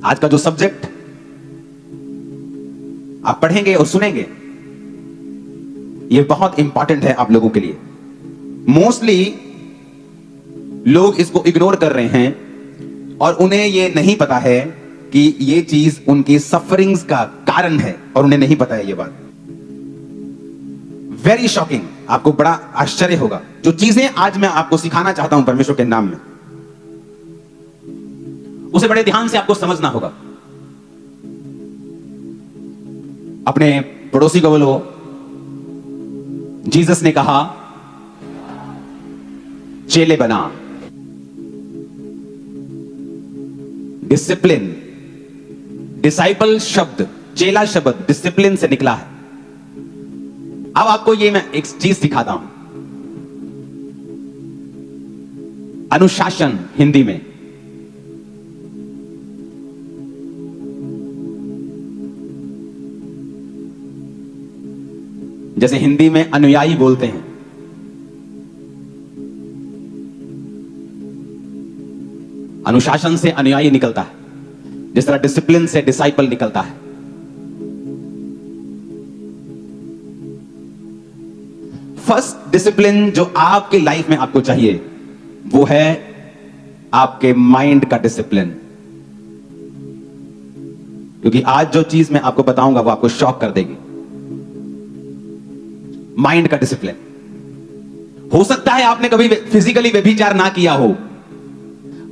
आज का जो सब्जेक्ट आप पढ़ेंगे और सुनेंगे ये बहुत इंपॉर्टेंट है आप लोगों के लिए। मोस्टली लोग इसको इग्नोर कर रहे हैं और उन्हें ये नहीं पता है कि ये चीज उनकी सफरिंग्स का कारण है और उन्हें नहीं पता है ये बात। वेरी शॉकिंग, आपको बड़ा आश्चर्य होगा जो चीजें आज मैं आपको सिखाना चाहता हूं परमेश्वर के नाम में, उसे बड़े ध्यान से आपको समझना होगा। अपने पड़ोसी को बोलो, जीसस ने कहा चेले बना। डिसिप्लिन, डिसाइपल शब्द, चेला शब्द डिसिप्लिन से निकला है। अब आपको ये मैं एक चीज सिखाता हूं, अनुशासन हिंदी में। जैसे हिंदी में अनुयायी बोलते हैं, अनुशासन से अनुयायी निकलता है, जिस तरह डिसिप्लिन से डिसाइपल निकलता है। फर्स्ट डिसिप्लिन जो आपकी लाइफ में आपको चाहिए वो है आपके माइंड का डिसिप्लिन। क्योंकि आज जो चीज मैं आपको बताऊंगा वो आपको शॉक कर देगी। माइंड का डिसिप्लिन। हो सकता है आपने कभी फिजिकली व्यभिचार ना किया हो,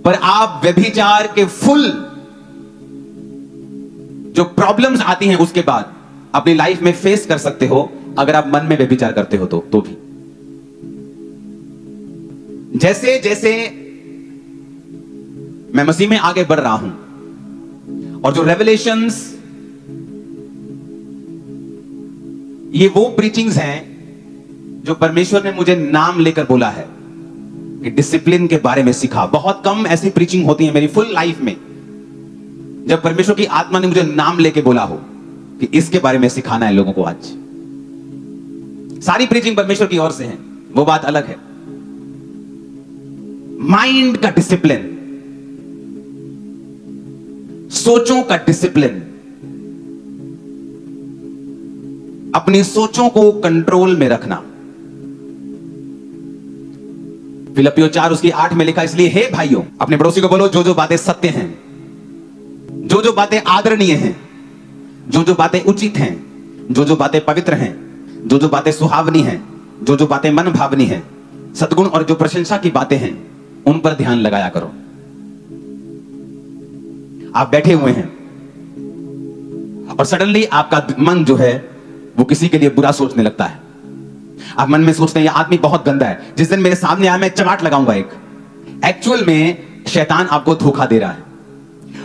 पर आप व्यभिचार के फुल जो प्रॉब्लम्स आती हैं उसके बाद अपनी लाइफ में फेस कर सकते हो अगर आप मन में व्यभिचार करते हो तो भी। जैसे जैसे मैं मसीह में आगे बढ़ रहा हूं और जो रेवलेशंस, ये वो प्रीचिंग्स हैं जो परमेश्वर ने मुझे नाम लेकर बोला है कि डिसिप्लिन के बारे में सिखा। बहुत कम ऐसी प्रीचिंग होती है मेरी फुल लाइफ में जब परमेश्वर की आत्मा ने मुझे नाम लेके बोला हो कि इसके बारे में सिखाना है लोगों को। आज सारी प्रीचिंग परमेश्वर की ओर से है, वो बात अलग है। माइंड का डिसिप्लिन, सोचों का डिसिप्लिन, अपनी सोचों को कंट्रोल में रखना। फिलिप्पियों 4 उसकी 8 में लिखा, इसलिए हे भाइयों, अपने पड़ोसी को बोलो, जो जो बातें सत्य हैं, जो जो बातें आदरणीय हैं, जो जो बातें उचित हैं, जो जो बातें पवित्र हैं, जो जो बातें सुहावनी हैं, जो जो बातें मन भावनी हैं, सद्गुण और जो प्रशंसा की बातें हैं, उन पर ध्यान लगाया करो। आप बैठे हुए हैं और सडनली आपका मन जो है वो किसी के लिए बुरा सोचने लगता है। आप मन में सोचते हैं ये आदमी बहुत गंदा है, जिस दिन मेरे सामने आया मैं चमाट लगाऊंगा एक। एक्चुअल में शैतान आपको धोखा दे रहा है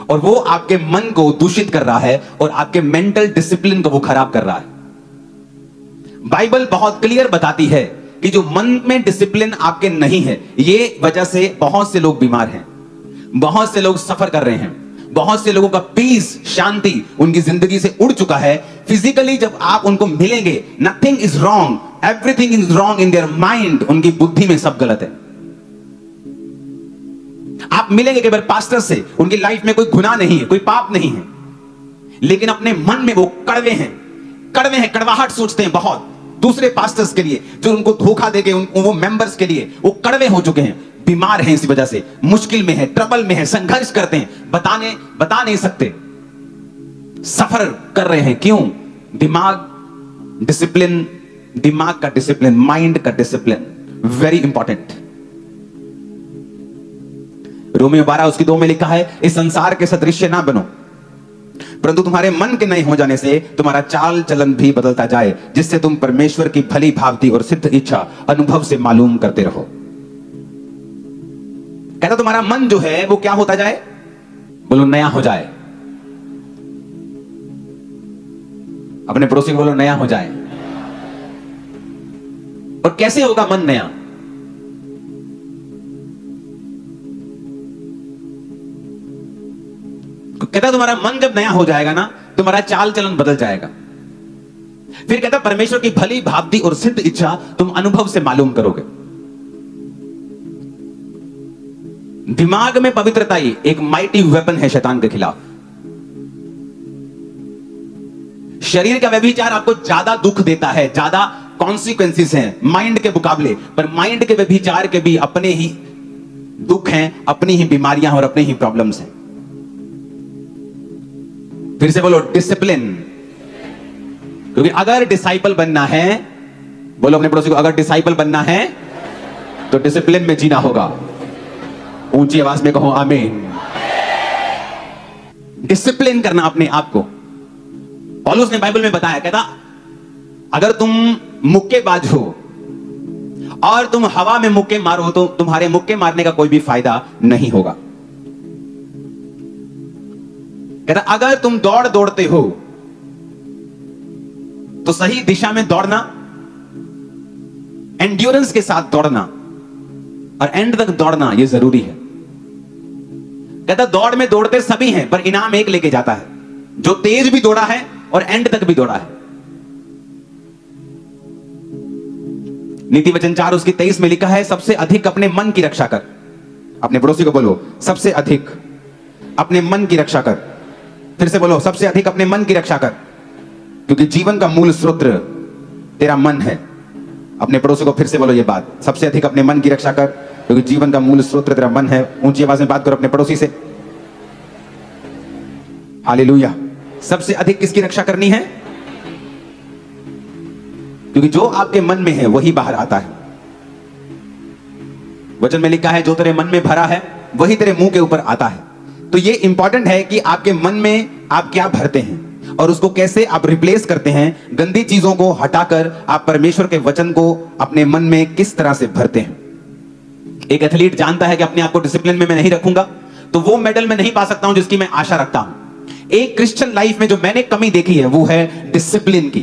और वो आपके मन को दूषित कर रहा है और आपके मेंटल डिसिप्लिन को वो खराब कर रहा है। बाइबल बहुत क्लियर बताती है कि जो मन में डिसिप्लिन आपके नहीं है, ये वजह से बहुत से लोग बीमार हैं, बहुत से लोग सफर कर रहे हैं, बहुत से लोगों का पीस, शांति उनकी जिंदगी से उड़ चुका है। फिजिकली जब आप उनको मिलेंगे, nothing is wrong, everything is wrong in their mind. उनकी बुद्धि में सब गलत है। आप मिलेंगे कई बार पास्टर से, उनकी लाइफ में कोई गुनाह नहीं है, कोई पाप नहीं है, लेकिन अपने मन में वो कड़वे हैं, कड़वाहट सोचते हैं बहुत दूसरे पास्टर्स के लिए, जो उनको धोखा देके वो मेंबर्स के लिए वो कड़वे हो चुके हैं, बीमार हैं इसी वजह से, मुश्किल में है, ट्रबल में है, संघर्ष करते हैं, बता नहीं सकते, सफर कर रहे हैं। क्यों? दिमाग डिसिप्लिन, दिमाग का डिसिप्लिन, माइंड का डिसिप्लिन वेरी इंपॉर्टेंट। रोमियो 12 उसकी 2 में लिखा है, इस संसार के सदृश्य ना बनो, परंतु तुम्हारे मन के नए हो जाने से तुम्हारा चाल चलन भी बदलता जाए, जिससे तुम परमेश्वर की भली भांति और सिद्ध इच्छा अनुभव से मालूम करते रहो। कहता तुम्हारा मन जो है वो क्या होता जाए? बोलो नया हो जाए। अपने पड़ोसी को बोलो नया हो जाए। और कैसे होगा मन नया? कहता तुम्हारा मन जब नया हो जाएगा ना, तुम्हारा चाल चलन बदल जाएगा। फिर कहता परमेश्वर की भली भांति और सिद्ध इच्छा तुम अनुभव से मालूम करोगे। दिमाग में पवित्रता ही एक माइटी वेपन है शैतान के खिलाफ। शरीर का व्यभिचार आपको ज्यादा दुख देता है, ज्यादा कॉन्सिक्वेंसेस हैं माइंड के मुकाबले, पर माइंड के व्यभिचार के भी अपने ही दुख हैं, अपनी ही बीमारियां और अपने ही प्रॉब्लम्स हैं। फिर से बोलो डिसिप्लिन। क्योंकि अगर डिसाइपल बनना है, बोलो अपने पड़ोसी को, अगर डिसाइपल बनना है तो डिसिप्लिन में जीना होगा। ऊंची आवाज में कहो आमीन। डिसिप्लिन करना अपने आप को। पौलुस ने बाइबल में बताया, कहता अगर तुम मुक्केबाज हो और तुम हवा में मुक्के मारो तो तुम्हारे मुक्के मारने का कोई भी फायदा नहीं होगा। कहता अगर तुम दौड़ते हो तो सही दिशा में दौड़ना, एंड्योरेंस के साथ दौड़ना और एंड तक दौड़ना यह जरूरी है। कहता दौड़ में दौड़ते सभी हैं पर इनाम एक लेके जाता है, जो तेज भी दौड़ा है और एंड तक भी दौड़ा है। नीति वचन 4 उसकी 23 में लिखा है, सबसे अधिक अपने मन की रक्षा कर। अपने पड़ोसी को बोलो, सबसे अधिक अपने मन की रक्षा कर। फिर से बोलो, सबसे अधिक अपने मन की रक्षा कर, क्योंकि जीवन का मूल स्रोत तेरा मन है। अपने पड़ोसी को फिर से बोलो ये बात, सबसे अधिक अपने मन की रक्षा कर, क्योंकि जीवन का मूल स्रोत तेरा मन है। ऊंची आवाज में बात करो अपने पड़ोसी से। हालेलुया। सबसे अधिक किसकी रक्षा करनी है? क्योंकि जो आपके मन में है वही बाहर आता है। वचन में लिखा है, जो तेरे मन में भरा है वही तेरे मुंह के ऊपर आता है। तो ये इंपॉर्टेंट है कि आपके मन में आप क्या भरते हैं और उसको कैसे आप रिप्लेस करते हैं। गंदी चीजों को हटाकर आप परमेश्वर के वचन को अपने मन में किस तरह से भरते हैं। एक एथलीट जानता है कि अपने आप को डिसिप्लिन में मैं नहीं रखूंगा तो वो मेडल में नहीं पा सकता हूं जिसकी मैं आशा रखता हूं। एक क्रिश्चियन लाइफ में जो मैंने कमी देखी है वो है डिसिप्लिन की।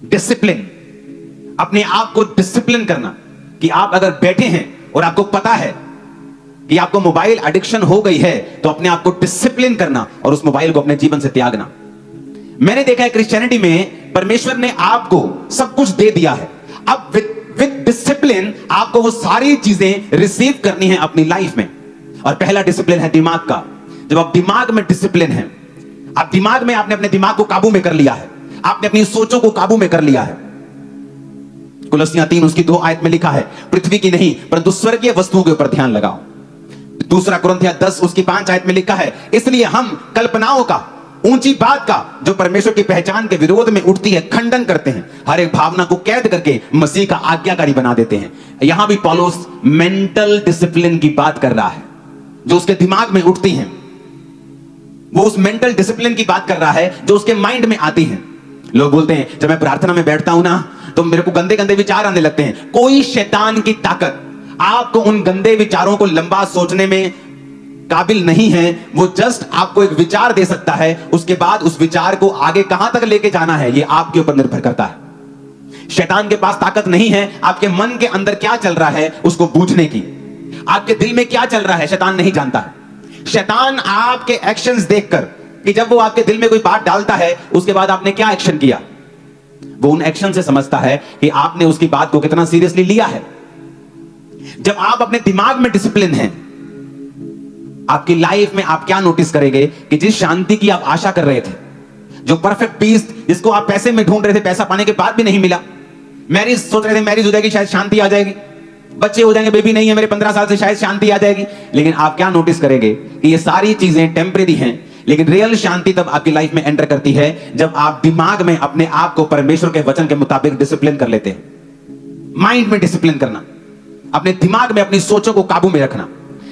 डिसिप्लिन, अपने आप को डिसिप्लिन करना, कि आप अगर बैठे हैं और आपको पता है कि आपको मोबाइल एडिक्शन हो गई है तो अपने आप को डिसिप्लिन करना और उस मोबाइल को अपने जीवन से त्यागना। मैंने देखा है क्रिश्चियनिटी में परमेश्वर ने आपको सब कुछ दे दिया है, अब विद डिसिप्लिन आपको वो सारी चीजें रिसीव करनी है अपनी लाइफ में। और पहला डिसिप्लिन है दिमाग का। जब आप दिमाग में डिसिप्लिन है, आप दिमाग में आपने अपने दिमाग को काबू में कर लिया है, आपने अपनी सोचों को काबू में कर लिया है। कुलस्सियां 3 उसकी 2 आयत में लिखा है, पृथ्वी की नहीं परंतु स्वर्गीय वस्तुओं के ऊपर ध्यान लगाओ। दूसरा कुरिन्थियों 10 उसकी 5 आयत में लिखा है, इसलिए हम कल्पनाओं का, ऊंची बात का जो परमेश्वर की पहचान के विरोध में उठती है खंडन करते हैं, हर एक भावना को कैद करके मसीह का आज्ञाकारी बना देते हैं। यहां भी पौलुस मेंटल डिसिप्लिन की बात कर रहा है, जो उसके दिमाग में उठती हैं। वो उस मेंटल डिसिप्लिन की बात कर रहा है जो उसके माइंड में आती है। लोग बोलते हैं जब मैं प्रार्थना में बैठता हूं ना तो मेरे को गंदे गंदे विचार आने लगते हैं। कोई शैतान की ताकत आपको उन गंदे विचारों को लंबा सोचने में काबिल नहीं है। वो जस्ट आपको एक विचार दे सकता है, उसके बाद उस विचार को आगे कहां तक लेके जाना है ये आपके ऊपर निर्भर करता है। शैतान के पास ताकत नहीं है आपके मन के अंदर क्या चल रहा है उसको बूझने की। आपके दिल में क्या चल रहा है शैतान नहीं जानता है। शैतान आपके एक्शंस देखकर, कि जब वो आपके दिल में कोई बात डालता है उसके बाद आपने क्या एक्शन किया, वो उन एक्शन से समझता है कि आपने उसकी बात को कितना सीरियसली लिया है। जब आप अपने दिमाग में डिसिप्लिन हैं, आपकी लाइफ में आप क्या नोटिस करेंगे कि जिस शांति की आप आशा कर रहे थे, जो परफेक्ट पीस जिसको आप पैसे में ढूंढ रहे थे, पैसा पाने के बाद भी नहीं मिला, मैरिज सोच रहे थे मैरिज हो जाएगी शायद शांति आ जाएगी, बच्चे हो जाएंगे, बेबी नहीं है मेरे 15 साल से शायद शांति आ जाएगी, लेकिन आप क्या नोटिस करेंगे कि ये सारी चीजें टेम्परेरी हैं। लेकिन रियल शांति तब आपकी लाइफ में एंटर करती है जब आप दिमाग में अपने आप को परमेश्वर के वचन के मुताबिक डिसिप्लिन कर लेते हैं। माइंड में डिसिप्लिन करना, अपने दिमाग में अपनी सोचों को काबू में रखना।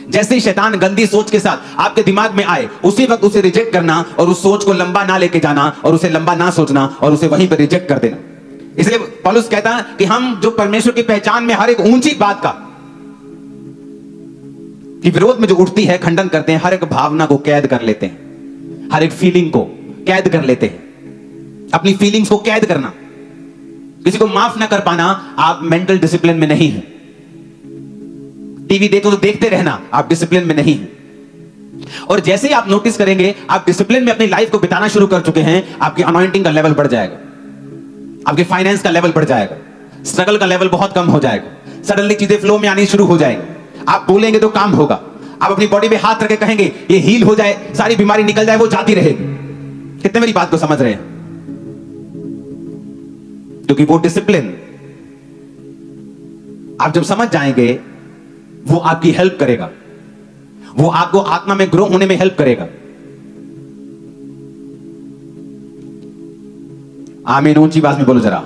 जैसे ही शैतान गंदी सोच के साथ आपके दिमाग में आए उसी वक्त उसे रिजेक्ट करना और उस सोच को लंबा ना लेके जाना और उसे लंबा ना सोचना और उसे वहीं पर रिजेक्ट कर देना। इसलिए पौलुस कहता है कि हम जो परमेश्वर की पहचान में हर एक ऊंची बात का कि विरोध में जो उठती है खंडन करते हैं, हर एक भावना को कैद कर लेते हैं, हर एक फीलिंग को कैद कर लेते हैं। अपनी फीलिंग्स को कैद करना, किसी को माफ ना कर पाना, आप मेंटल डिसिप्लिन में नहीं है। टीवी देखो तो देखते रहना, आप डिसिप्लिन में नहीं है। और जैसे ही आप नोटिस करेंगे आप डिसिप्लिन में अपनी लाइफ को बिताना शुरू कर चुके हैं, आपकी अनॉइंटिंग का लेवल बढ़ जाएगा, आपके फाइनेंस का लेवल बढ़ जाएगा, स्ट्रगल का लेवल बहुत कम हो जाएगा, सडनली चीजें फ्लो में आनी शुरू हो जाएंगी। आप बोलेंगे तो काम होगा, आप अपनी बॉडी पे हाथ रख के कहेंगे ये हील हो जाए, सारी बीमारी निकल जाए, वो जाती रहेगी। कितने मेरी बात को समझ रहे हैं? क्योंकि वो डिसिप्लिन आप जब समझ जाएंगे वो आपकी हेल्प करेगा, वो आपको आत्मा में ग्रो होने में हेल्प करेगा। आमीन, ऊंची आवाज में बोलो जरा।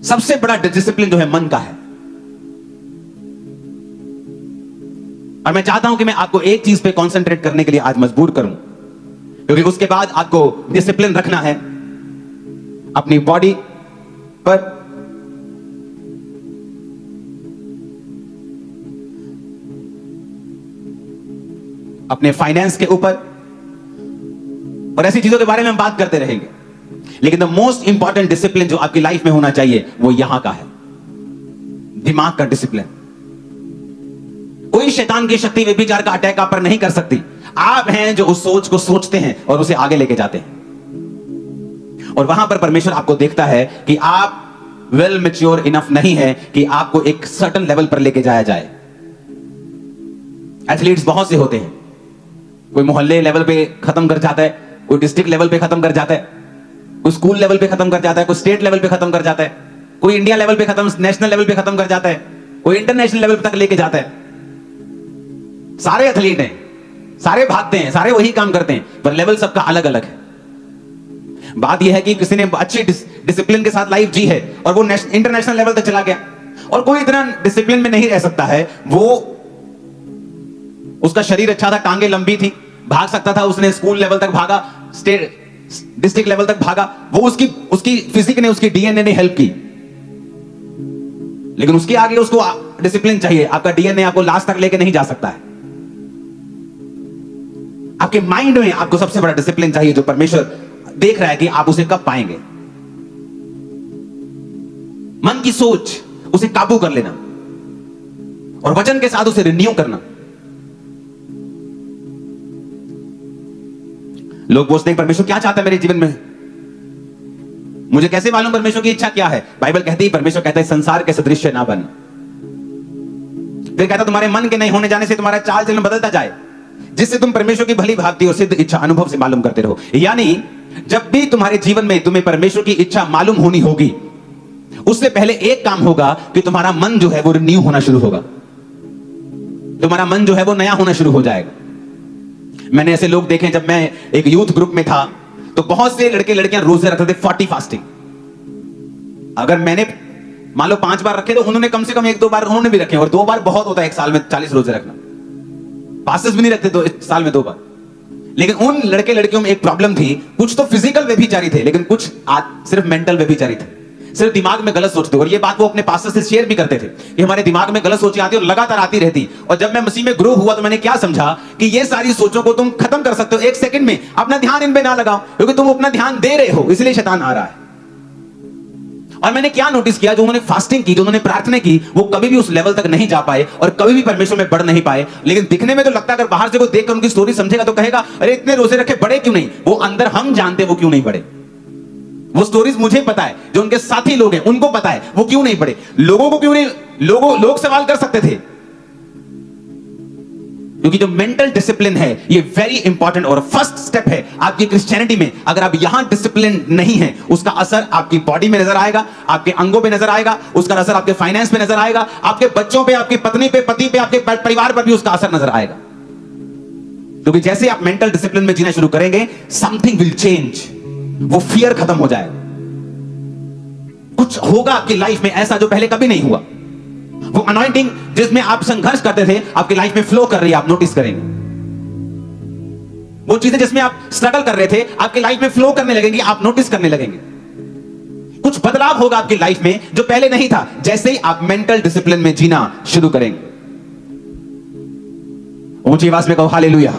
सबसे बड़ा डिसिप्लिन जो है मन का है। और मैं चाहता हूं कि मैं आपको एक चीज पे कंसंट्रेट करने के लिए आज मजबूर करूं, क्योंकि उसके बाद आपको डिसिप्लिन रखना है अपनी बॉडी पर, अपने फाइनेंस के ऊपर, और ऐसी चीजों के बारे में हम बात करते रहेंगे। लेकिन द मोस्ट इंपॉर्टेंट डिसिप्लिन जो आपकी लाइफ में होना चाहिए वो यहां का है, दिमाग का डिसिप्लिन। कोई शैतान की शक्ति व्यभिचार का अटैक आप पर नहीं कर सकती। आप हैं जो उस सोच को सोचते हैं और उसे आगे लेके जाते हैं, और वहां पर परमेश्वर आपको देखता है कि आप वेल मैच्योर इनफ नहीं है कि आपको एक सर्टेन लेवल पर लेके जाया जाए। एथलीट्स बहुत से होते हैं, कोई मोहल्ले लेवल पे खत्म कर जाता है, कोई डिस्ट्रिक्ट लेवल पे खत्म कर जाता है, कोई स्कूल लेवल पे खत्म कर जाता है, कोई स्टेट लेवल पे खत्म कर जाता है, कोई इंडिया लेवल पे खत्म, नेशनल लेवल पे खत्म कर जाता है, कोई इंटरनेशनल लेवल तक लेके जाता है। सारे एथलीट हैं, सारे भागते हैं, सारे वही काम करते हैं, पर लेवल सबका अलग अलग है। बात यह है कि किसी ने अच्छी डिसिप्लिन के साथ लाइफ जी है और वो इंटरनेशनल लेवल तक चला गया, और कोई इतना डिसिप्लिन में नहीं रह सकता है। वो उसका शरीर अच्छा था, टांगे लंबी थी, भाग सकता था, उसने स्कूल लेवल तक भागा, स्टेट डिस्ट्रिक्ट लेवल तक भागा, वो उसकी फिजिक ने, उसकी डीएनए ने हेल्प की। लेकिन उसके आगे उसको डिसिप्लिन चाहिए। आपका डीएनए आपको लास्ट तक लेके नहीं जा सकता है। आपके माइंड में आपको सबसे बड़ा डिसिप्लिन चाहिए, जो परमेश्वर देख रहा है कि आप उसे कब पाएंगे। मन की सोच, उसे काबू कर लेना और वचन के साथ उसे रिन्यू करना। लोग पूछते हैं परमेश्वर क्या चाहता है मेरे जीवन में, मुझे कैसे मालूम परमेश्वर की इच्छा क्या है। बाइबल कहती है, परमेश्वर कहता है संसार के सदृश्य ना बन। फिर कहता तुम्हारे मन के नहीं होने जाने से तुम्हारा चाल चलन बदलता जाए, जिससे तुम परमेश्वर की भली भांति और सिद्ध इच्छा अनुभव से मालूम करते रहो। यानी जब भी तुम्हारे जीवन में तुम्हें परमेश्वर की इच्छा मालूम होनी होगी, उससे पहले एक काम होगा कि तुम्हारा मन जो है वो रिन्यू होना शुरू होगा, तुम्हारा मन जो है वो नया होना शुरू हो जाएगा। मैंने ऐसे लोग देखे, जब मैं एक यूथ ग्रुप में था तो बहुत से लड़के लड़कियां रोजे रखते थे 40 फास्टिंग। अगर मैंने मान लो 5 बार रखे तो उन्होंने कम से कम 1-2 बार उन्होंने भी रखे, और 2 बार बहुत होता है एक साल में 40 रोजे रखना। पास्टर्स भी नहीं रखते तो एक साल में 2 बार। लेकिन उन लड़के लड़कियों में एक प्रॉब्लम थी, कुछ तो फिजिकल व्यभिचारी थे, लेकिन कुछ सिर्फ मेंटल व्यभिचारी थे, सिर्फ दिमाग में गलत सोचते। और ये बात वो अपने पास्टर से शेयर भी करते थे कि हमारे दिमाग में गलत सोचें आती और लगातार आती रहती। और जब मैं मसीह में ग्रो हुआ तो मैंने क्या समझा कि ये सारी सोचों को तुम खत्म कर सकते हो 1 सेकंड में। अपना ध्यान इन पे ना लगाओ, क्योंकि तुम अपना ध्यान दे रहे हो, इसलिए शैतान आ रहा है। और मैंने क्या नोटिस किया, जो उन्होंने फास्टिंग की, जो उन्होंने प्रार्थना की, वो कभी भी उस लेवल तक नहीं जा पाए और कभी भी परमेश्वर में बढ़ नहीं पाए। लेकिन दिखने में तो लगता है, अगर बाहर से कोई देखकर उनकी स्टोरी समझेगा तो कहेगा अरे इतने रोजे रखे, बड़े क्यों नहीं। वो अंदर हम जानते वो क्यों नहीं बढ़े। वो स्टोरीज मुझे पता है, जो उनके साथी लोग हैं उनको पता है वो क्यों नहीं बढ़े। लोगों को क्यों नहीं, लोग सवाल कर सकते थे, क्योंकि जो मेंटल डिसिप्लिन है ये वेरी इंपॉर्टेंट और फर्स्ट स्टेप है आपकी क्रिश्चियनिटी में। अगर आप यहां डिसिप्लिन नहीं है, उसका असर आपकी बॉडी में नजर आएगा, आपके अंगों पे नजर आएगा, उसका असर आपके फाइनेंस पे नजर आएगा, आपके बच्चों पे, आपकी पत्नी पे, पति पे, आपके परिवार पर भी उसका असर नजर आएगा। क्योंकि जैसे आप मेंटल डिसिप्लिन में जीना शुरू करेंगे, समथिंग विल चेंज। वो फियर खत्म हो जाएगा, कुछ होगा आपकी लाइफ में ऐसा जो पहले कभी नहीं हुआ। वो अनॉइंटिंग जिसमें आप संघर्ष करते थे आपकी लाइफ में फ्लो कर रही है, आप नोटिस करेंगे। वो चीजें जिसमें आप स्ट्रगल कर रहे थे आपकी लाइफ में फ्लो करने लगेंगी, आप नोटिस करने लगेंगे। कुछ बदलाव होगा आपकी लाइफ में जो पहले नहीं था, जैसे ही आप मेंटल डिसिप्लिन में जीना शुरू करेंगे। ऊंची आवाज में कहो हालेलुया।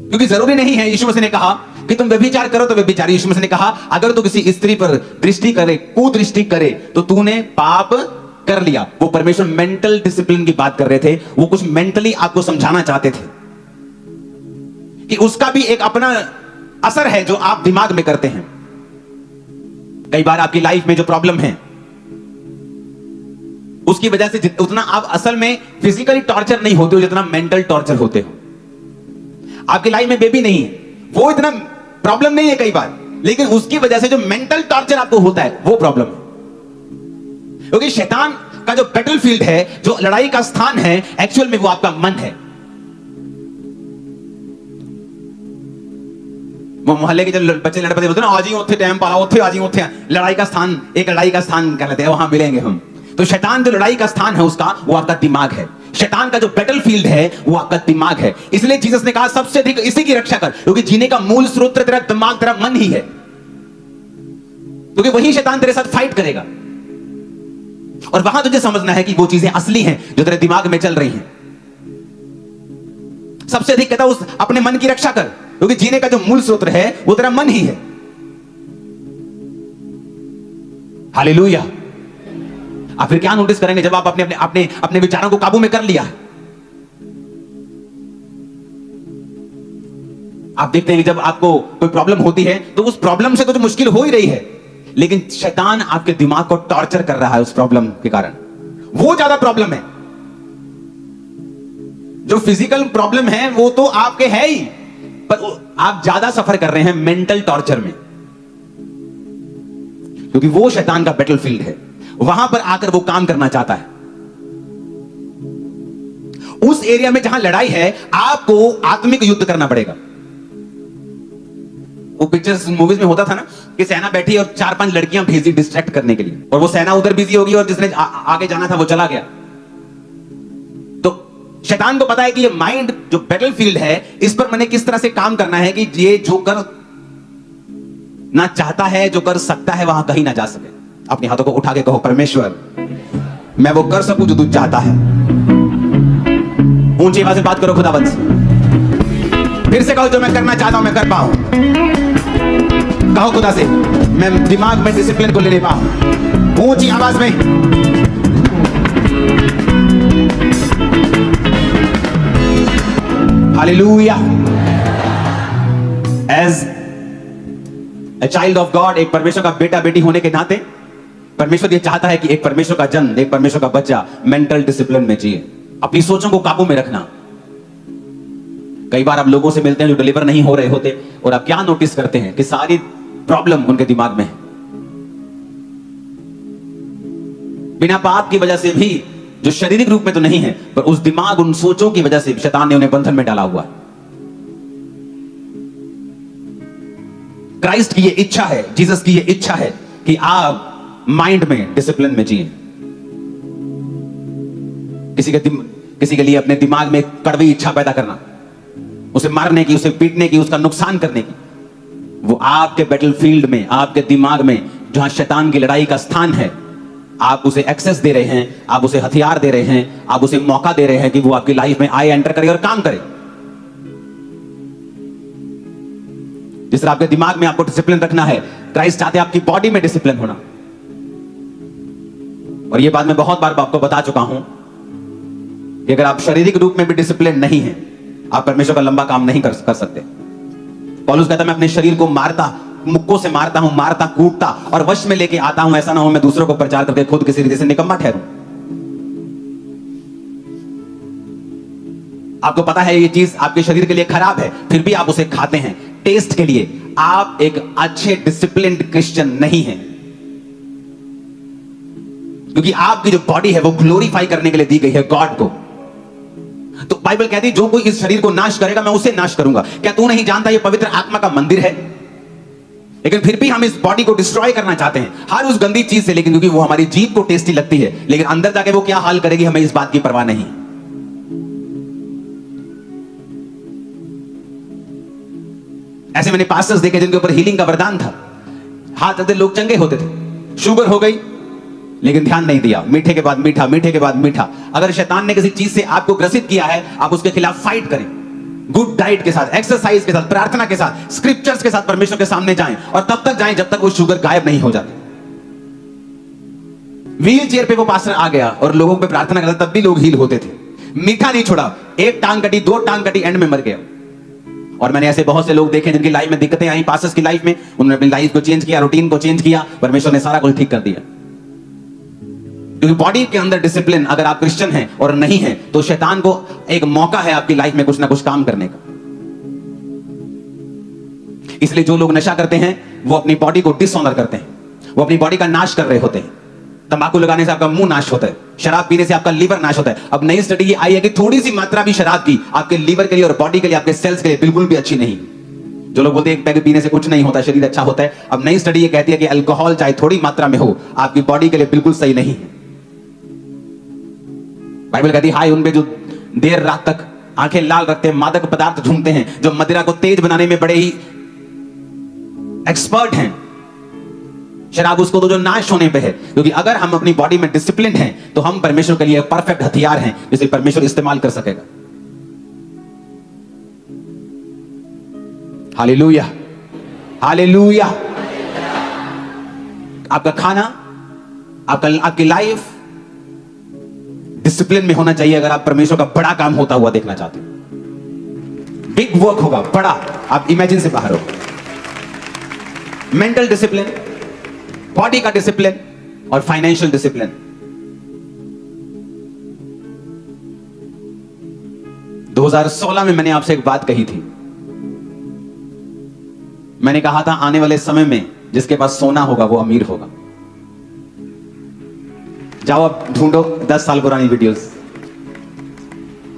क्योंकि जरूरी नहीं है, यीशु मसीह ने कहा कि तुम व्यभिचार करो तो व्यभिचारी। यीशु मसीह ने कहा अगर तू किसी स्त्री पर दृष्टि करे, कुदृष्टि करे, तो तूने पाप कर लिया। वो परमेश्वर मेंटल डिसिप्लिन की बात कर रहे थे, वो कुछ मेंटली आपको समझाना चाहते थे कि उसका भी एक अपना असर है जो आप दिमाग में करते हैं। कई बार आपकी लाइफ में जो प्रॉब्लम है उसकी वजह से उतना आप असल में फिजिकली टॉर्चर नहीं होते हो जितना मेंटल टॉर्चर होते हो। आपकी लाइफ में बेबी नहीं है, वो इतना प्रॉब्लम नहीं है कई बार, लेकिन उसकी वजह से जो मेंटल टॉर्चर आपको होता है वो प्रॉब्लम है। क्योंकि शैतान का जो बैटलफील्ड है, जो लड़ाई का स्थान है, एक्चुअल में वो आपका मन है। वो मोहल्ले के जो बच्चे लड़पड़े बोलते हैं ना, आज ही उठे टाइम पाला, उठे आज ही उठे, लड़ाई का स्थान, एक लड़ाई का स्थान कहते हैं, वहां मिलेंगे हम। तो शैतान जो लड़ाई का स्थान है उसका, वो आपका दिमाग है। शैतान का जो बैटलफील्ड है वो आपका दिमाग है। इसलिए जीसस ने कहा सबसे अधिक इसी की रक्षा कर, क्योंकि जीने का मूल स्रोत तेरा दिमाग, तेरा मन ही है, क्योंकि वही शैतान तेरे साथ फाइट करेगा। और वहां तुझे समझना है कि वो चीजें असली हैं जो तेरे दिमाग में चल रही हैं। सबसे अधिक कहता उस अपने मन की रक्षा कर, क्योंकि जीने का जो मूल स्रोत है वो तेरा मन ही है। हालेलुया। आप फिर क्या नोटिस करेंगे जब आप अपने अपने अपने अपने विचारों को काबू में कर लिया। आप देखते हैं कि जब आपको कोई प्रॉब्लम होती है तो उस प्रॉब्लम से तो मुश्किल हो ही रही है, लेकिन शैतान आपके दिमाग को टॉर्चर कर रहा है उस प्रॉब्लम के कारण। वो ज्यादा प्रॉब्लम है। जो फिजिकल प्रॉब्लम है वो तो आपके है ही, पर आप ज्यादा सफर कर रहे हैं मेंटल टॉर्चर में, क्योंकि वो शैतान का बैटलफील्ड है। वहां पर आकर वो काम करना चाहता है। उस एरिया में जहां लड़ाई है, आपको आत्मिक युद्ध करना पड़ेगा। वो पिक्चर्स मूवीज में होता था ना कि सेना बैठी और 4-5 लड़कियां भेजी डिस्ट्रैक्ट करने के लिए, और वो सेना उधर बिजी होगी और जिसने आगे जाना था वो चला गया। तो शैतान को पता है कि ये माइंड जो बैटलफील्ड है, इस पर मैंने किस तरह से काम करना है कि ये जो कर ना चाहता है, जो कर सकता है, वहां कहीं ना जा सके। अपने हाथों को उठा के कहो, परमेश्वर मैं वो कर सकूं जो तू चाहता है। ऊंची आवाज में बात करो खुदावंद से। फिर से कहो, जो मैं करना चाहता हूं मैं कर पाऊं। कहो खुदा से, मैं दिमाग में डिसिप्लिन को ले पाऊं। ऊंची आवाज में। Hallelujah. As a child of God, एक परमेश्वर का बेटा बेटी होने के नाते परमेश्वर ये चाहता है कि एक परमेश्वर का जन, एक परमेश्वर का बच्चा मेंटल डिसिप्लिन में जिए, अपनी सोचों को काबू में रखना। कई बार आप लोगों से मिलते हैं जो डिलीवर नहीं हो रहे होते, और आप क्या नोटिस करते हैं कि सारी प्रॉब्लम उनके दिमाग में है। बिना पाप की वजह से भी, जो शारीरिक रूप में तो नहीं है, पर उस दिमाग, उन सोचों की वजह से शैतान ने उन्हें बंधन में डाला हुआ है। क्राइस्ट की ये इच्छा है, जीसस की ये इच्छा है कि आप माइंड में डिसिप्लिन में जिए। किसी के लिए अपने दिमाग में कड़वी इच्छा पैदा करना, उसे मारने की, उसे पीटने की, उसका नुकसान करने की, वो आपके बैटलफील्ड में, आपके दिमाग में जहां शैतान की लड़ाई का स्थान है, आप उसे एक्सेस दे रहे हैं, आप उसे हथियार दे रहे हैं, आप उसे मौका दे रहे हैं कि वो आपकी लाइफ में आए, एंटर करे और काम करे। जिस तरह आपके दिमाग में आपको डिसिप्लिन रखना है, क्राइस्ट चाहते हैं आपकी बॉडी में डिसिप्लिन होना। और ये बात मैं बहुत बार आपको बता चुका हूं कि अगर आप शारीरिक रूप में भी डिसिप्लिन नहीं है, आप परमेश्वर का लंबा काम नहीं कर सकते। पौलुस कहता है, मैं अपने शरीर को मारता, मुक्कों से मारता हूं, मारता कूटता और वश में लेके आता हूं, ऐसा ना हो मैं दूसरों को प्रचार करके खुद किसी रीति से निकम्मा ठहरूं। आपको पता है ये चीज आपके शरीर के लिए खराब है, फिर भी आप उसे खाते हैं टेस्ट के लिए। आप एक अच्छे डिसिप्लिन्ड क्रिश्चियन नहीं हैं, क्योंकि आपकी जो बॉडी है वो ग्लोरीफाई करने के लिए दी गई है गॉड को। तो बाइबल कहती है, जो कोई इस शरीर को नाश करेगा मैं उसे नाश करूंगा। क्या तू नहीं जानता ये पवित्र आत्मा का मंदिर है? लेकिन फिर भी हम इस बॉडी को डिस्ट्रॉय करना चाहते हैं हर उस गंदी चीज से, लेकिन क्योंकि वो हमारी जीभ को टेस्टी लगती है, लेकिन अंदर जाके वो क्या हाल करेगी हमें इस बात की परवाह नहीं। ऐसे मैंने पास्टर्स देखे जिनके ऊपर हीलिंग का वरदान था, हाथ आते लोग चंगे होते थे, शुगर हो गई लेकिन ध्यान नहीं दिया, मीठे के बाद मीठा, मीठे के बाद मीठा। अगर शैतान ने किसी चीज से आपको ग्रसित किया है, आप उसके खिलाफ फाइट करें, गुड डाइट के साथ, एक्सरसाइज के साथ, प्रार्थना के साथ, स्क्रिप्चर्स के साथ परमेश्वर के सामने जाएं, और तब तक जाएं जब तक वो शुगर गायब नहीं हो जाती। व्हील चेयर पे वो पास्टर आ गया और लोगों पे प्रार्थना करता, तब भी लोग हील होते थे। मीठा नहीं छोड़ा, एक टांग कटी, दो टांग कटी, एंड में मर गया। और मैंने ऐसे बहुत से लोग देखे जिनकी लाइफ में दिक्कतें आई, पास्टर्स की लाइफ में, उन्होंने अपनी लाइफ को चेंज किया, रूटीन को चेंज किया, परमेश्वर ने सारा कुछ ठीक कर दिया। क्योंकि बॉडी के अंदर डिसिप्लिन, अगर आप क्रिश्चियन हैं और नहीं हैं, तो शैतान को एक मौका है आपकी लाइफ में कुछ ना कुछ काम करने का। इसलिए जो लोग नशा करते हैं वो अपनी बॉडी को डिसऑनर करते हैं, वो अपनी बॉडी का नाश कर रहे होते हैं। तंबाकू लगाने से आपका मुंह नाश होता है, शराब पीने से आपका लीवर नाश होता है। अब नई स्टडी आई है कि थोड़ी सी मात्रा भी शराब की आपके लीवर के लिए और बॉडी के लिए, आपके सेल्स के लिए बिल्कुल भी अच्छी नहीं। जो लोग बोलते हैं एक पैकेट पीने से कुछ नहीं होता, शरीर अच्छा होता है, अब नई स्टडी ये कहती है कि अल्कोहल चाहे थोड़ी मात्रा में हो आपकी बॉडी के लिए बिल्कुल सही नहीं है। बाइबल कहती है हाय उन पे जो देर रात तक आंखें लाल रखते हैं, मादक पदार्थ ढूंढते हैं, जो मदिरा को तेज बनाने में बड़े ही एक्सपर्ट हैं। शराब उसको तो जो नाश होने पे है, क्योंकि अगर हम अपनी बॉडी में डिसिप्लिन हैं तो हम परमेश्वर के लिए परफेक्ट हथियार हैं जिसे परमेश्वर इस्तेमाल कर सकेगा। Hallelujah, hallelujah. आपका खाना, आपकी लाइफ डिसिप्लिन में होना चाहिए अगर आप परमेश्वर का बड़ा काम होता हुआ देखना चाहते हैं। बिग वर्क होगा, बड़ा, आप इमेजिन से बाहर हो। मेंटल डिसिप्लिन, बॉडी का डिसिप्लिन और फाइनेंशियल डिसिप्लिन। दो 2016 में मैंने आपसे एक बात कही थी। मैंने कहा था आने वाले समय में जिसके पास सोना होगा वो अमीर होगा। जाओ अब ढूंढो 10 साल पुरानी वीडियोस।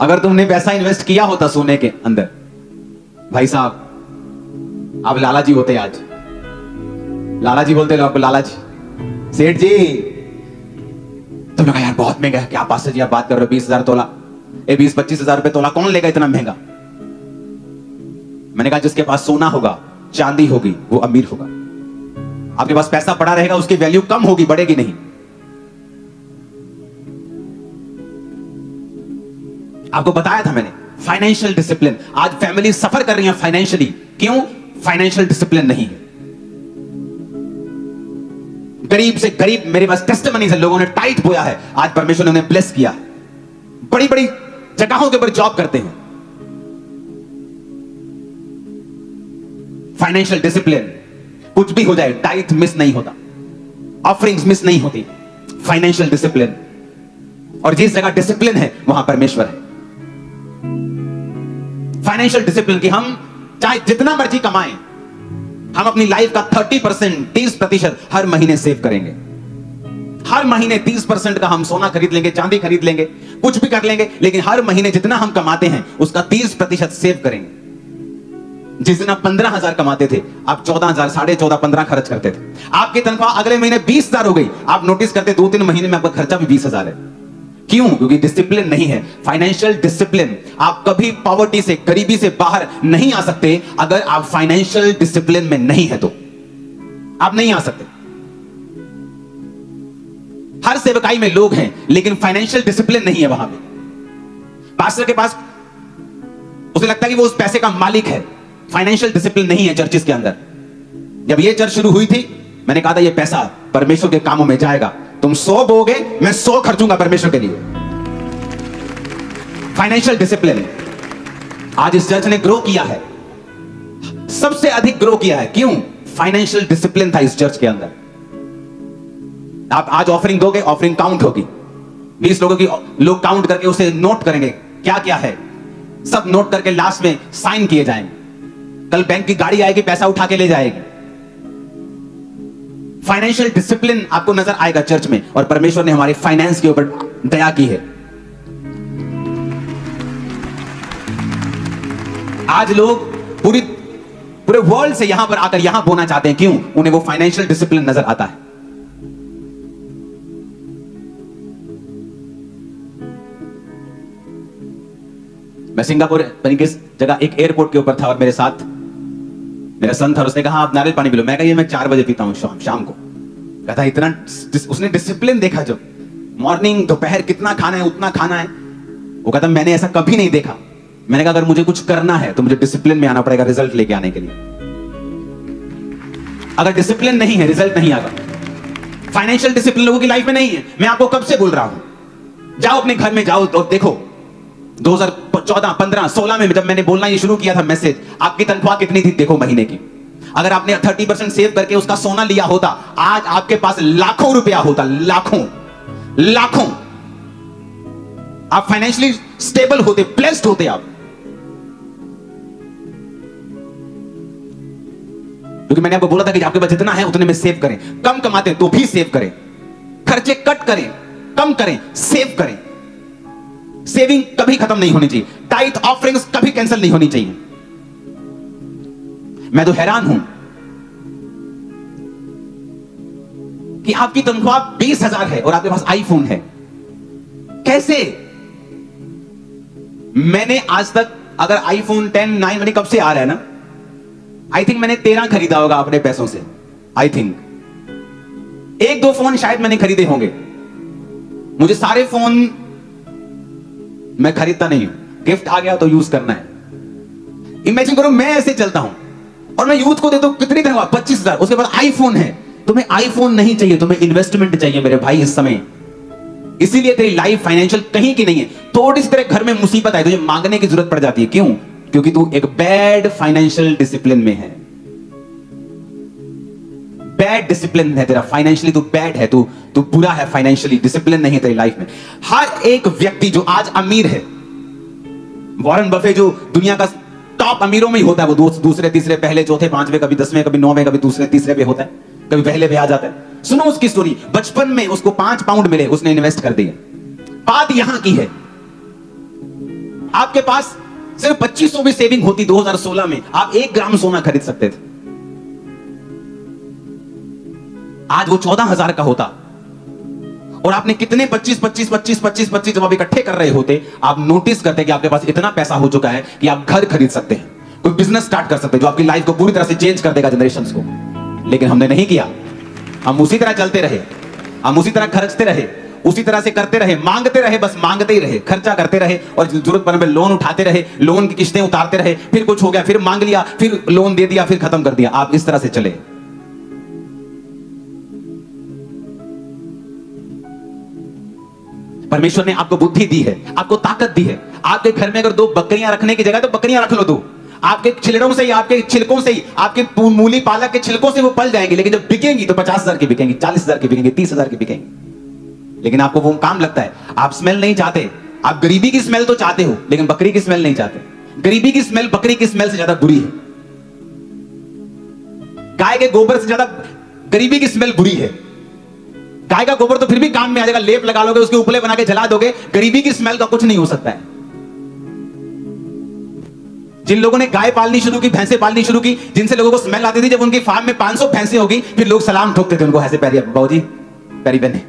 अगर तुमने पैसा इन्वेस्ट किया होता सोने के अंदर, भाई साहब आप लाला जी होते आज। लाला जी बोलते लोग आपको, लाला जी, सेठ जी। तुमने कहा यार बहुत महंगा है। क्या पास्टर जी आप बात कर रहे हो, 20,000 तोला, 20-25 हजार रुपए तोला कौन लेगा इतना महंगा। मैंने कहा जिसके पास सोना होगा, चांदी होगी, वो अमीर होगा। आपके पास पैसा पड़ा रहेगा, उसकी वैल्यू कम होगी, बढ़ेगी नहीं। आपको बताया था मैंने, फाइनेंशियल डिसिप्लिन। आज फैमिली सफर कर रही है फाइनेंशियली, क्यों? फाइनेंशियल डिसिप्लिन नहीं है। गरीब से गरीब, मेरे पास टेस्टिमनी से लोगों ने टाइट बोया है, आज परमेश्वर ने उन्हें ब्लेस किया। बड़ी बड़ी जगहों के ऊपर जॉब करते हैं। फाइनेंशियल डिसिप्लिन, कुछ भी हो जाए टाइट मिस नहीं होता, ऑफरिंग्स मिस नहीं होती। फाइनेंशियल डिसिप्लिन, और जिस जगह डिसिप्लिन है वहां परमेश्वर है। फाइनेंशियल डिसिप्लिन की हम चाहे जितना मर्जी कमाएं, हम अपनी लाइफ का 30%, 30% हर महीने सेव करेंगे। हर महीने 30% का हम सोना खरीद लेंगे, चांदी खरीद लेंगे, कुछ भी कर लेंगे, लेकिन हर महीने जितना हम कमाते हैं उसका 30% सेव करेंगे। जिस दिन आप 15,000 कमाते थे, आप 14,000, 14.5, 15 खर्च करते थे। आपकी तनख्वाह अगले महीने 20,000 हो गई, आप नोटिस करते 2-3 महीने में आपका खर्चा भी 20,000 है। क्यों? क्योंकि डिसिप्लिन नहीं है। फाइनेंशियल डिसिप्लिन, आप कभी पॉवर्टी से, गरीबी से बाहर नहीं आ सकते अगर आप फाइनेंशियल डिसिप्लिन में नहीं है तो आप नहीं आ सकते। हर सेवकाई में लोग हैं लेकिन फाइनेंशियल डिसिप्लिन नहीं है वहां पे। पास्टर के पास उसे लगता है कि वो उस पैसे का मालिक है, फाइनेंशियल डिसिप्लिन नहीं है चर्चिस के अंदर। जब ये चर्च शुरू हुई थी, मैंने कहा था ये पैसा परमेश्वर के कामों में जाएगा, तुम 100 बोगे, मैं 100 खर्चूंगा परमेश्वर के लिए। Financial discipline. आज इस चर्च ने ग्रो किया है, सबसे अधिक ग्रो किया है। क्यों? फाइनेंशियल डिसिप्लिन था इस चर्च के अंदर। आप आज ऑफरिंग दोगे, ऑफरिंग काउंट होगी, 20 लोगों की लोग काउंट करके उसे नोट करेंगे क्या क्या है, सब नोट करके लास्ट में साइन किए जाएंगे। कल बैंक की गाड़ी आएगी, पैसा उठा के ले जाएगी। फाइनेंशियल डिसिप्लिन आपको नजर आएगा चर्च में, और परमेश्वर ने हमारे फाइनेंस के ऊपर दया की है। आज लोग पूरे वर्ल्ड से यहां पर आकर यहां बोना चाहते हैं। क्यों? उन्हें वो फाइनेंशियल डिसिप्लिन नजर आता है। मैं सिंगापुर किस जगह एक एयरपोर्ट के ऊपर था और मेरे साथ मेरा सन था, उसने कहा आप नारियल पानी पी लो। मैं कहा ये मैं 4 बजे पीता हूँ शाम को। कहता इतना, उसने डिसिप्लिन देखा, जब मॉर्निंग दोपहर कितना खाना है उतना खाना है। वो कहता मैंने ऐसा कभी नहीं देखा। मैंने कहा अगर मुझे कुछ करना है तो मुझे डिसिप्लिन में आना पड़ेगा रिजल्ट लेके आने के लिए। अगर डिसिप्लिन नहीं है रिजल्ट नहीं आएगा। फाइनेंशियल डिसिप्लिन लोगों की लाइफ में नहीं है। मैं आपको कब से बोल रहा हूं, जाओ अपने घर में जाओ और देखो 2014, 15, 16 में जब मैंने बोलना ये शुरू किया था मैसेज, आपकी तनख्वाह कितनी थी देखो महीने की। अगर आपने 30% सेव करके उसका सोना लिया होता, आज आपके पास लाखों रुपया होता, लाखों। आप फाइनेंशियली स्टेबल होते, ब्लेस्ड होते आप। क्योंकि मैंने आपको बोला था कि आपके पास जितना है उतने में सेव करें। कम कमाते हैं तो भी सेव करें, खर्चे कट करें, कम करें, सेव करें। सेविंग कभी खत्म नहीं होनी चाहिए, टाइथ ऑफरिंग्स कभी कैंसिल नहीं होनी चाहिए। मैं तो हैरान हूं कि आपकी तनख्वाह 20,000 है और आपके पास आईफोन है। कैसे? मैंने आज तक, अगर आईफोन 10 9 मैंने कब से आ रहा है ना, आई थिंक मैंने 13 खरीदा होगा अपने पैसों से। आई थिंक 1-2 फोन शायद मैंने खरीदे होंगे। मुझे सारे फोन मैं खरीदता नहीं हूं, गिफ्ट आ गया तो यूज करना है। इमेजिन करो मैं ऐसे चलता हूं और मैं यूथ को देता हूं, कितनी तनख्वाह? 25,000। उसके बाद आईफोन है। तुम्हें आईफोन नहीं चाहिए, तुम्हें इन्वेस्टमेंट चाहिए मेरे भाई इस समय। इसीलिए तेरी लाइफ फाइनेंशियल कहीं की नहीं है। थोड़ी सी तेरे घर में मुसीबत आई, तुझे मांगने की जरूरत पड़ जाती है। क्यों? क्योंकि तू एक बैड फाइनेंशियल डिसिप्लिन में है। बैड डिसिप्लिन है तेरा, फाइनेंशियली तू बैड है, तू बुरा है फाइनेंशियली, डिसिप्लिन नहीं है तेरी लाइफ में। हर एक व्यक्ति जो आज अमीर है, वॉरेन बफे जो दुनिया का टॉप अमीरों में ही होता है, वो दूसरे तीसरे पहले चौथे पांचवें, कभी 10वें, कभी 9वें, कभी दूसरे तीसरे पे होता है, कभी पहले पे आ जाता है। सुनो उसकी स्टोरी। बचपन में उसको 5 पाउंड मिले, उसने इन्वेस्ट कर दिए। बात यहां की है, आपके पास सिर्फ 2500 भी सेविंग होती 2016 में, आप 1 ग्राम सोना खरीद सकते थे। आज वो 14,000 का होता और आपने कितने 25 जब आप इकट्ठे कर रहे होते, आप नोटिस करते कि आपके पास इतना पैसा हो चुका है कि आप घर खरीद सकते हैं, कोई बिजनेस स्टार्ट कर सकते हैं जो आपकी लाइफ को पूरी तरह से चेंज कर देगा, जनरेशंस को। लेकिन हमने नहीं किया। हम उसी तरह चलते रहे, हम उसी तरह खर्चते रहे, उसी तरह से करते रहे, मांगते रहे, बस मांगते ही रहे, खर्चा करते रहे और जरूरत पड़ने पर लोन उठाते रहे, लोन की किस्तें उतारते रहे, फिर कुछ हो गया, फिर मांग लिया, फिर लोन दे दिया, फिर खत्म कर दिया। आप इस तरह से चले। परमेश्वर ने आपको बुद्धि दी है, आपको ताकत दी है। आपके घर में अगर 2 बकरियां रखने की जगह तो बकरियां रख लो 2। आपके छिलड़ों से ही, आपके छिलकों से ही, आपके मूली पालक के छिलकों से वो पल जाएंगी, लेकिन जब बिकेंगी तो 50,000 की बिकेंगी, 40,000 की बिकेंगी, 30,000 की बिकेंगी। लेकिन आपको वो काम लगता है, आप स्मेल नहीं चाहते। आप गरीबी की स्मेल तो चाहते हो, लेकिन बकरी की स्मेल नहीं चाहते। गरीबी की स्मेल बकरी की स्मेल से ज्यादा बुरी है। गाय के गोबर से ज्यादा गरीबी की स्मेल बुरी है। गाय का गोबर तो फिर भी काम में आ जाएगा, लेप लगा लोगे, उसके उपले बना के जला दोगे। गरीबी की स्मेल का कुछ नहीं हो सकता है। जिन लोगों ने गाय पालनी शुरू की, भैंसे पालनी शुरू की, जिनसे लोगों को स्मेल आती थी, जब उनकी फार्म में 500 भैंसे होगी, फिर लोग सलाम ठोकते थे उनको, ऐसे पैरी बाबूजी, पैरी बहने।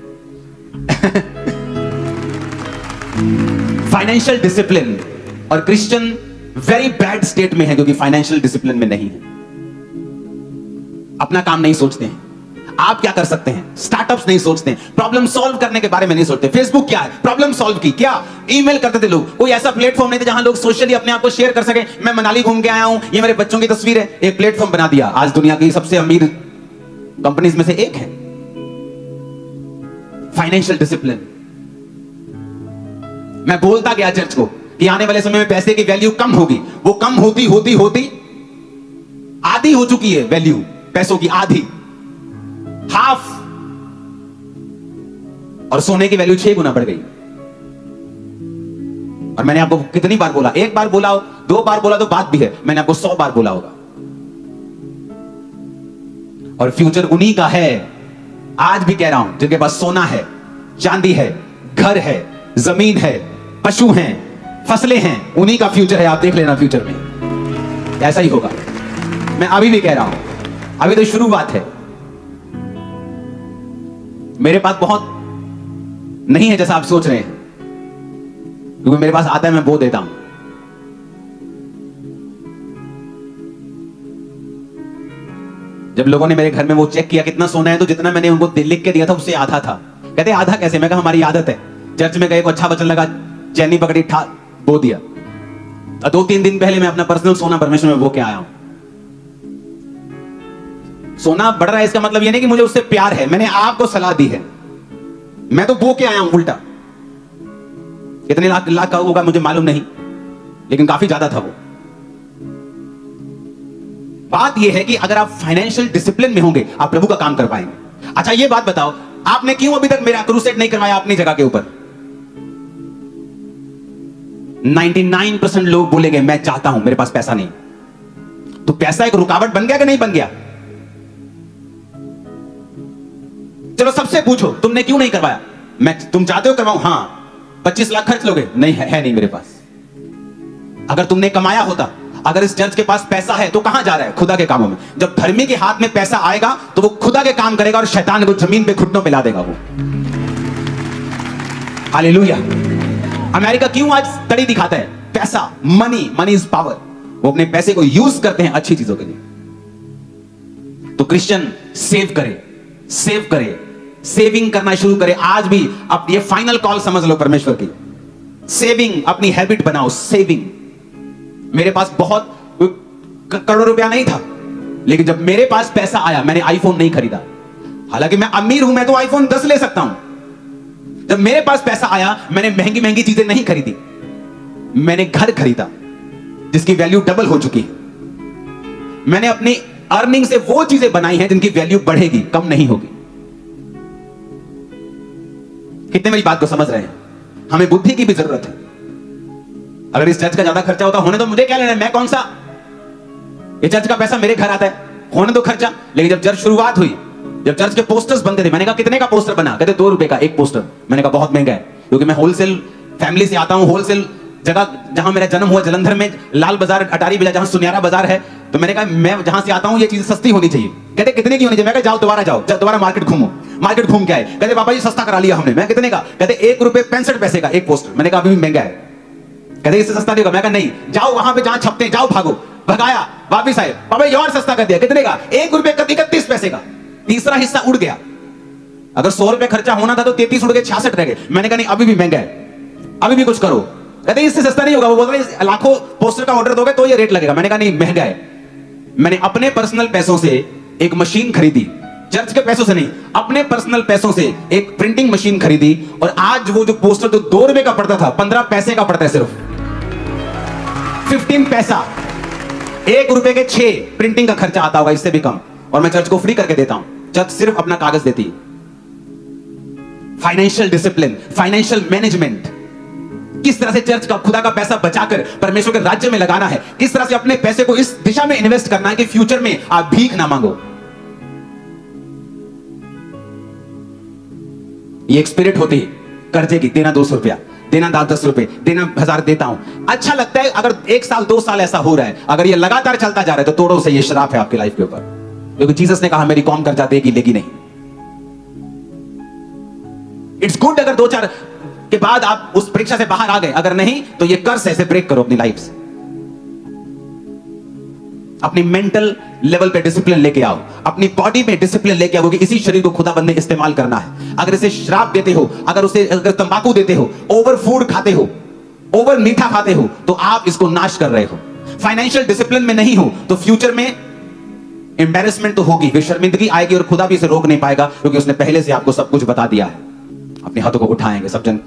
फाइनेंशियल डिसिप्लिन और क्रिश्चियन वेरी बैड स्टेट में है, क्योंकि फाइनेंशियल डिसिप्लिन में नहीं है। अपना काम नहीं सोचते हैं, आप क्या कर सकते हैं, स्टार्टअप्स नहीं सोचते हैं, प्रॉब्लम सॉल्व करने के बारे में नहीं सोचते। फेसबुक क्या है? प्रॉब्लम सॉल्व की। क्या ईमेल करते थे लोग? कोई ऐसा प्लेटफॉर्म नहीं था जहां लोग सोशली अपने आप को शेयर कर सके। मैं मनाली घूम के आया हूं, ये मेरे बच्चों की तस्वीर है, एक प्लेटफॉर्म बना दिया। आज दुनिया की सबसे अमीर कंपनीज में से एक है। Financial discipline. मैं बोलता गया चर्च को कि आने वाले समय में पैसे की वैल्यू कम होगी। वो कम होती होती होती आधी हो चुकी है, वैल्यू पैसों की आधी, हाफ। और सोने की वैल्यू 6 गुना बढ़ गई। और मैंने आपको कितनी बार बोला? 1 बार बोला हो, 2 बार बोला तो बात भी है, मैंने आपको 100 बार बोला होगा। और फ्यूचर उन्हीं का है, आज भी कह रहा हूं, जिनके पास सोना है, चांदी है, घर है, जमीन है, पशु हैं, फसलें हैं, उन्हीं का फ्यूचर है। आप देख लेना, फ्यूचर में ऐसा ही होगा। मैं अभी भी कह रहा हूं, अभी तो शुरुआत है। मेरे पास बहुत नहीं है जैसा आप सोच रहे हैं, क्योंकि मेरे पास आता है, मैं बो देता हूं। जब लोगों ने मेरे घर में वो चेक किया कितना सोना है, तो जितना मैंने उनको लिख के दिया था उससे आधा था। कहते आधा कैसे? मैं कहा हमारी आदत है। चर्च में गए को अच्छा वचन लगा, चैनी पकड़ी, ठा बो दिया। 2-3 दिन पहले मैं अपना पर्सनल सोना परमेश्वर में बो के आया हूं। सोना बढ़ रहा है, इसका मतलब ये नहीं कि मुझे उससे प्यार है, मैंने आपको सलाह दी है। मैं तो बो के आया हूं उल्टा। कितने लाख का होगा मुझे मालूम नहीं, लेकिन काफी ज्यादा था वो। बात यह है कि अगर आप फाइनेंशियल डिसिप्लिन में होंगे, आप प्रभु का काम कर पाएंगे। अच्छा ये बात बताओ, आपने क्यों अभी तक मेरा क्रूसेड नहीं करवाया अपनी जगह के ऊपर? 99% लोग बोलेंगे मैं चाहता हूं, मेरे पास पैसा नहीं। तो पैसा एक रुकावट बन गया कि नहीं बन गया? चलो सबसे पूछो तुमने क्यों नहीं करवाया? तुम चाहते हो करवाऊं? हाँ। 25 लाख खर्च लोगे? नहीं है नहीं मेरे पास। अगर तुमने कमाया होता, अगर इस चर्च के पास पैसा है तो कहां जा रहा है? खुदा के कामों में। जब धर्मी के हाथ में पैसा आएगा तो वो खुदा के काम करेगा और शैतान को जमीन पे घुटनों पे ला देगा वो। हालेलुया। अमेरिका क्यों आज तड़ी दिखाता है? पैसा, मनी इज पावर। वो अपने पैसे को यूज करते हैं अच्छी चीजों के लिए। तो क्रिश्चियन सेव करे, सेविंग करना शुरू करे। आज भी अब ये फाइनल कॉल समझ लो परमेश्वर की। सेविंग अपनी हैबिट बनाओ। सेविंग। मेरे पास बहुत करोड़ों रुपया नहीं था, लेकिन जब मेरे पास पैसा आया मैंने आईफोन नहीं खरीदा। हालांकि मैं अमीर हूं, मैं तो आईफोन 10 ले सकता हूं। जब मेरे पास पैसा आया मैंने महंगी महंगी चीजें नहीं खरीदी, मैंने घर खरीदा जिसकी वैल्यू डबल हो चुकी है। मैंने अपनी अर्निंग से वो चीजें बनाई हैं जिनकी वैल्यू बढ़ेगी, कम नहीं होगी। कितने मेरी बात को समझ रहे हैं? हमें बुद्धि की भी जरूरत है। अगर इस चर्च का ज्यादा खर्चा होता, होने तो मुझे क्या लेना है? मैं कौन सा, ये चर्च का पैसा मेरे घर आता है, होने दो खर्चा। लेकिन जब चर्च शुरुआत हुई, जब चर्च के पोस्टर्स बनते थे, मैंने कहा कितने का पोस्टर बना? कहते 2 रुपए का एक पोस्टर। मैंने कहा बहुत महंगा है, क्योंकि मैं होलसेल फैमिली से आता हूं। होलसेल जगह जहां मेरा जन्म हुआ जलंधर में, लाल बाजार, अटारी बाजार, जहां सुनियारा बाजार है। तो मैंने कहा मैं जहां से आता हूं ये चीज सस्ती होनी चाहिए। कहते कितने की होनी चाहिए? मैं कहा जाओ दोबारा मार्केट घूमो। मार्केट घूम के आए, कहते बाबा जी सस्ता करा लिया हमने। मैं कितने का? कहते 1 रुपए 65 पैसे का एक पोस्टर। मैंने कहा अभी भी महंगा है। कहते इससे सस्ता नहीं होगा। मैं कहा नहीं, जाओ वहां पे जहां छपते हैं, जाओ भागो। भगाया, वापिस आए, बाबा ये और सस्ता कर दिया। कितने का? 1 रुपए 31 पैसे का। तीसरा हिस्सा उड़ गया। अगर 100 रुपए खर्चा होना था तो 33 उड़ गए, 66 रह गए। मैंने कहा नहीं अभी भी महंगा है, अभी भी कुछ करो। कहते इससे सस्ता नहीं होगा। वो बोल रहे लाखों पोस्टर का ऑर्डर दोगे तो ये रेट लगेगा। मैंने कहा नहीं महंगा है। मैंने अपने पर्सनल पैसों से एक मशीन खरीदी, चर्च के पैसों से नहीं, अपने पर्सनल पैसों से एक प्रिंटिंग मशीन खरीदी। और आज वो जो पोस्टर जो 2 रुपए का पड़ता था, 15 पैसे का पड़ता है, सिर्फ 15 पैसा। 1 रुपए के 6 प्रिंटिंग का खर्चा आता होगा, इससे भी कम। और मैं चर्च को फ्री करके देता हूं। चर्च सिर्फ अपना कागज देती है। फाइनेंशियल डिसिप्लिन, फाइनेंशियल मैनेजमेंट, किस तरह से चर्च का खुदा का पैसा बचाकर परमेश्वर के राज्य में लगाना है, किस तरह से अपने पैसे को इस दिशा में इन्वेस्ट करना है कि फ्यूचर में आप भीख ना मांगो। ये एक स्पिरिट होती है कर्जे की। देना 200 रुपया, देना 10 रुपए, देना 1000 देता हूं। अच्छा लगता है अगर 1 साल 2 साल ऐसा हो रहा है। अगर ये लगातार चलता जा रहा है तो तोड़ो से, ये श्राप है आपकी लाइफ के ऊपर। क्योंकि जीसस ने कहा मेरी कौम कर्जा देगी, लेगी नहीं। इट्स गुड अगर 2-4 के बाद आप उस परीक्षा से बाहर आ गए, अगर नहीं तो ये कर्ज ऐसे ब्रेक करो अपनी लाइफ से। अपनी मेंटल लेवल पे डिसिप्लिन लेके आओ, अपनी बॉडी में डिसिप्लिन लेके आओ कि इसी शरीर को खुदाबंद ने इस्तेमाल करना है। अगर इसे शराब देते हो, अगर तंबाकू देते हो, ओवर फूड खाते हो, ओवर मीठा खाते हो, तो आप इसको नाश कर रहे हो। फाइनेंशियल डिसिप्लिन में नहीं हो तो फ्यूचर में एम्बैरेसमेंट तो होगी, फिर शर्मिंदगी आएगी और खुदा भी इसे रोक नहीं पाएगा, क्योंकि उसने पहले से आपको सब कुछ बता दिया है। अपने हाथों को उठाएंगे सब जन।